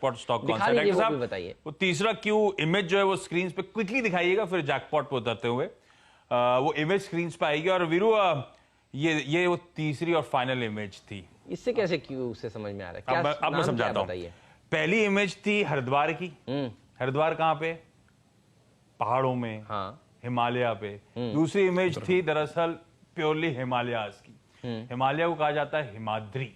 Jackpot stock कौन सा है डॉक्टर साहब? बताइए। वो तीसरा क्यू इमेज जो है वो स्क्रीन पे क्विकली दिखाइएगा, फिर जैकपॉट पे उतरते हुए वो इमेज स्क्रीन पे आएगी। और वीरू ये वो तीसरी और फाइनल इमेज थी। इससे कैसे क्यू से समझ में आ रहा है? अब मैं समझाता हूँ। पहली इमेज थी हरिद्वार की। हरिद्वार कहाँ पे? पहाड़ों में, हाँ, हिमालय पे। दूसरी इमेज थी दरअसल प्योरली हिमालयाज की। हिमालय को कहा जाता है हिमाद्री।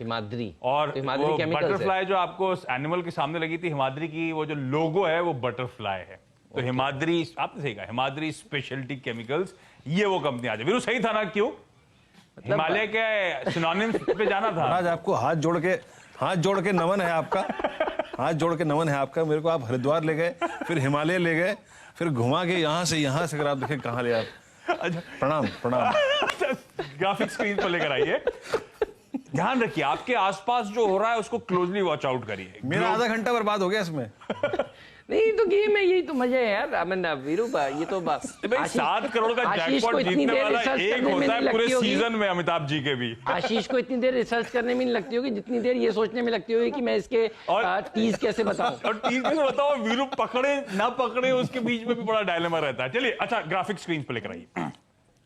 हिमाद्री और वो बटरफ्लाई जो आपको एनिमल के सामने लगी थी हिमाद्री की, वो जो लोगो है वो बटरफ्लाई है। तो हिमाद्री, आपने सही कहा, हिमाद्री स्पेशलिटी केमिकल्स, ये वो कंपनी आ जाए। वीरू सही था ना? क्यों हिमालय के सिनोनिम्स पे जाना था। आज आपको हाथ जोड़ के नमन है आपका। हाथ जोड़ के नमन है आपका। मेरे को आप हरिद्वार ले गए, फिर हिमालय ले गए, फिर घुमा के यहाँ से अगर आप देखें कहाँ ले आप। प्रणाम प्रणाम। ग्राफिक स्क्रीन पर लेकर आइए। ध्यान रखिए आपके आसपास जो हो रहा है उसको क्लोजली वॉच आउट करिए। मेरा आधा घंटा बर्बाद हो गया इसमें। नहीं तो गेम है, यही तो मजा है यार। वीरू ये तो 7 करोड़ का जैकपॉट जीतने वाला एक होता है पूरे सीजन में अमिताभ जी के भी। आशीष को इतनी देर रिसर्च करने में नहीं लगती होगी जितनी देर ये सोचने में लगती होगी कि मैं इसके टीज कैसे बताऊं। और टीज कैसे बताओ, वीरू पकड़े ना पकड़े उसके बीच में भी बड़ा डायलेमा रहता है। चलिए अच्छा, ग्राफिक स्क्रीन पर लेकर आइए।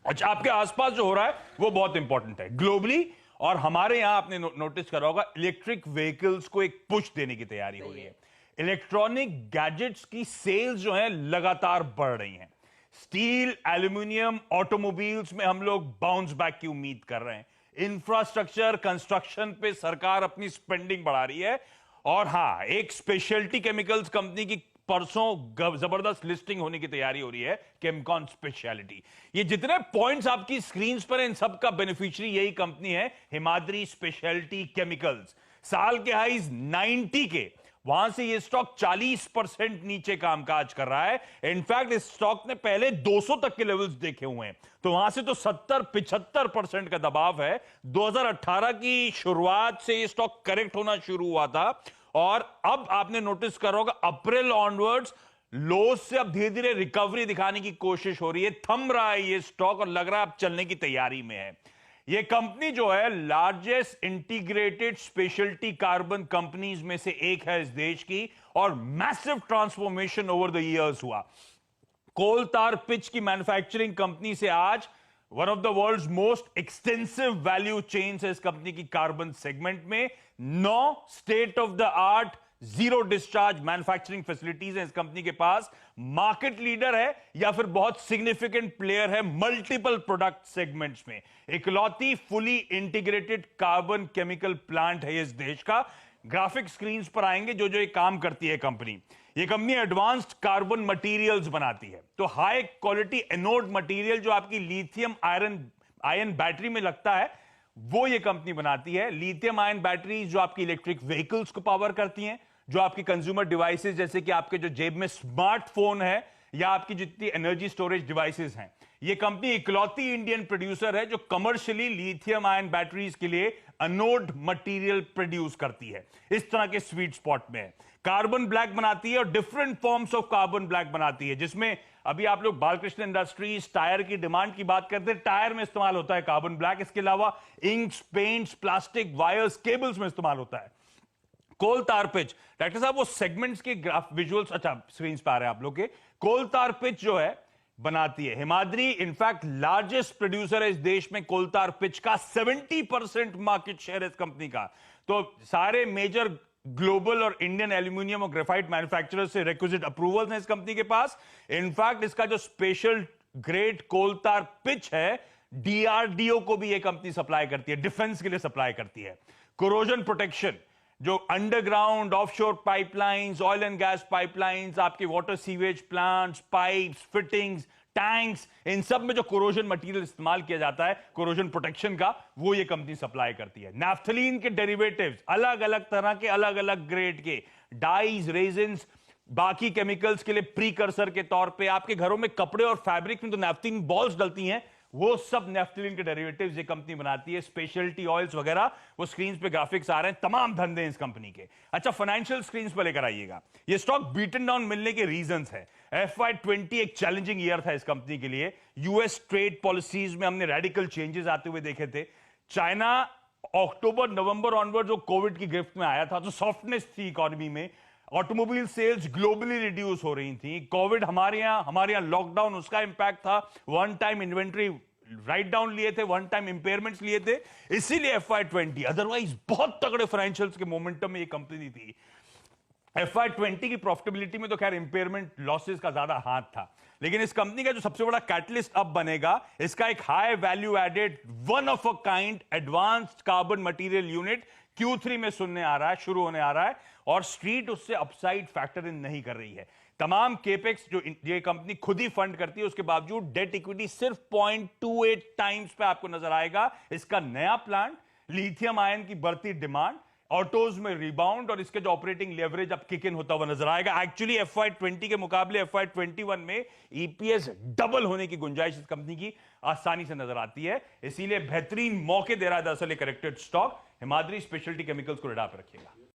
अच्छा, आपके आसपास जो हो रहा है वो बहुत इंपॉर्टेंट है ग्लोबली। और हमारे यहां आपने नोटिस करा होगा इलेक्ट्रिक व्हीकल्स को एक पुश देने की तैयारी हो रही है। इलेक्ट्रॉनिक गैजेट्स की सेल्स जो है लगातार बढ़ रही हैं। स्टील, एल्यूमिनियम, ऑटोमोबाइल्स में हम लोग बाउंस बैक की उम्मीद कर रहे हैं। इंफ्रास्ट्रक्चर कंस्ट्रक्शन पे सरकार अपनी स्पेंडिंग बढ़ा रही है। और हां, एक स्पेशलिटी केमिकल्स कंपनी की परसों जबरदस्त लिस्टिंग होने की तैयारी हो रही है, केमकॉन स्पेशलिटी। ये जितने पॉइंट्स आपकी स्क्रीन पर हैं, इन सब का बेनिफिशियरी यही कंपनी है, हिमाद्री स्पेशलिटी केमिकल्स। साल के हाईज 90 के, वहां से ये स्टॉक 40% नीचे कामकाज कर रहा है। इनफैक्ट इस स्टॉक ने पहले 200 तक के लेवल्स देखे हुए हैं, तो वहां से तो 70-75% का दबाव है। 2018 की शुरुआत से ये स्टॉक करेक्ट होना शुरू हुआ था और अब आपने नोटिस करा होगा अप्रैल ऑनवर्ड्स लोस से अब धीरे धीरे रिकवरी दिखाने की कोशिश हो रही है। थम रहा है ये स्टॉक और लग रहा है अब चलने की तैयारी में है। ये कंपनी जो है largest integrated speciality carbon companies में से एक है इस देश की, और massive transformation over the years हुआ। कोल तार पिच की मैन्युफैक्चरिंग कंपनी से आज one of the world's most extensive value chains है इस कंपनी की कार्बन सेगमेंट में। 9 state of the art zero discharge manufacturing facilities हैं इस कंपनी के पास। मार्केट लीडर है या फिर बहुत सिग्निफिकेंट प्लेयर है मल्टीपल प्रोडक्ट सेगमेंट्स में। इकलौती fully integrated carbon chemical plant है इस देश का। ग्राफिक स्क्रीन्स पर आएंगे जो जो ये काम करती है कंपनी। ये कंपनी एडवांस्ड कार्बन मटेरियल्स बनाती है, तो हाई क्वालिटी एनोड मटेरियल जो आपकी लिथियम आयन बैटरी में लगता है वो ये कंपनी बनाती है। लिथियम आयन बैटरीज जो आपकी इलेक्ट्रिक व्हीकल्स को पावर करती हैं, जो आपकी कंज्यूमर डिवाइसेस जैसे कि आपके जो जेब में स्मार्टफोन है या आपकी जितनी एनर्जी स्टोरेज डिवाइसेस हैं, ये कंपनी इकलौती इंडियन प्रोड्यूसर है जो कमर्शियली लिथियम आयन बैटरीज के लिए एनोड मटेरियल प्रोड्यूस करती है। इस तरह के स्वीट स्पॉट में है। कार्बन ब्लैक बनाती है और different forms of carbon black बनाती है, जिसमें अभी आप लोग बालकृष्ण इंडस्ट्रीज टायर की डिमांड की बात करते हैं, टायर में इस्तेमाल होता है कार्बन ब्लैक। इसके अलावा inks, paints, plastic, wires, cables में इस्तेमाल होता है। कोल तार पिच, डॉक्टर साहब वो सेगमेंट्स के ग्राफ विजुअल्स अच्छा स्क्रीन पे आ रहे हैं आप लोग के। कोल तार पिच जो है बनाती है हिमाद्री, इनफैक्ट लार्जेस्ट प्रोड्यूसर है इस देश में कोल तार पिच का। 70% मार्केट शेयर है इस कंपनी का। तो सारे मेजर ग्लोबल और इंडियन एल्यूमिनियम और ग्रेफाइट मैन्युफैक्चरर्स से रिक्विजिट अप्रूवल्स हैं इस कंपनी के पास। इनफैक्ट इसका जो स्पेशल ग्रेड कोल तार पिच है डीआरडीओ को भी यह कंपनी सप्लाई करती है, डिफेंस के लिए सप्लाई करती है। कोरोजन प्रोटेक्शन, जो underground offshore pipelines, oil and gas pipelines, आपके water sewage plants, pipes, fittings, tanks, इन सब में जो कोरोजन मटेरियल इस्तेमाल किया जाता है कोरोजन प्रोटेक्शन का, वो ये कंपनी सप्लाई करती है। नैफ्थलीन के डेरिवेटिव्स, अलग अलग तरह के अलग अलग ग्रेड के डाइज, रेजिन्स, बाकी केमिकल्स के लिए प्रीकर्सर के तौर पे आपके घरों में कपड़े और फैब्रिक में तो नैफ्थलीन बॉल्स डलती हैं, वो सब नैफ्थलीन के डेरिवेटिव्स ये कंपनी बनाती है। स्पेशलिटी ऑयल्स वगैरह, वो स्क्रीन पे ग्राफिक्स आ रहे हैं, तमाम धंधे इस कंपनी के। अच्छा, फाइनेंशियल स्क्रीन पर लेकर आइएगा। ये स्टॉक बीटन डाउन मिलने के रीजंस है। FY20 एक चैलेंजिंग ईयर था इस कंपनी के लिए। यूएस ट्रेड पॉलिसीज में हमने रेडिकल चेंजेस आते हुए देखे थे। चाइना अक्टूबर नवंबर ऑनवर्ड जो कोविड की गिरफ्त में आया था, तो सॉफ्टनेस थी इकोनॉमी में, ऑटोमोबाइल सेल्स ग्लोबली रिड्यूस हो रही थी, कोविड हमारे यहाँ लॉकडाउन, उसका इंपैक्ट था, one time inventory write down लिए थे, वन टाइम इंपेयरमेंट्स लिए थे, इसीलिए FY20 अदरवाइज बहुत तगड़े फाइनेंशियल्स के मोमेंटम में ये कंपनी थी। FY20 की प्रॉफिटेबिलिटी में तो खैर इंपेयरमेंट लॉसेस का ज्यादा हाथ था, लेकिन इस कंपनी का जो सबसे बड़ा कैटलिस्ट अब बनेगा, इसका एक high value added one of a kind advanced carbon material unit Q3 में शुरू होने आ रहा है, और स्ट्रीट उससे अपसाइड फैक्टर इन नहीं कर रही है। तमाम केपेक्स जो ये कंपनी खुद ही फंड करती है, उसके बावजूद डेट इक्विटी सिर्फ 0.28 टाइम्स पे आपको नजर आएगा। इसका नया प्लांट, लिथियम आयन की बढ़ती डिमांड, ऑटोज में रिबाउंड और इसके जो ऑपरेटिंग लेवरेज अब किक इन होता हुआ नजर आएगा। एक्चुअली FY20 के मुकाबले FY21 में EPS डबल होने की गुंजाइश इस कंपनी की आसानी से नजर आती है, इसीलिए बेहतरीन मौके दे रहा है दरअसल corrected stock. Himadri speciality chemicals को रिडा पे रखिएगा।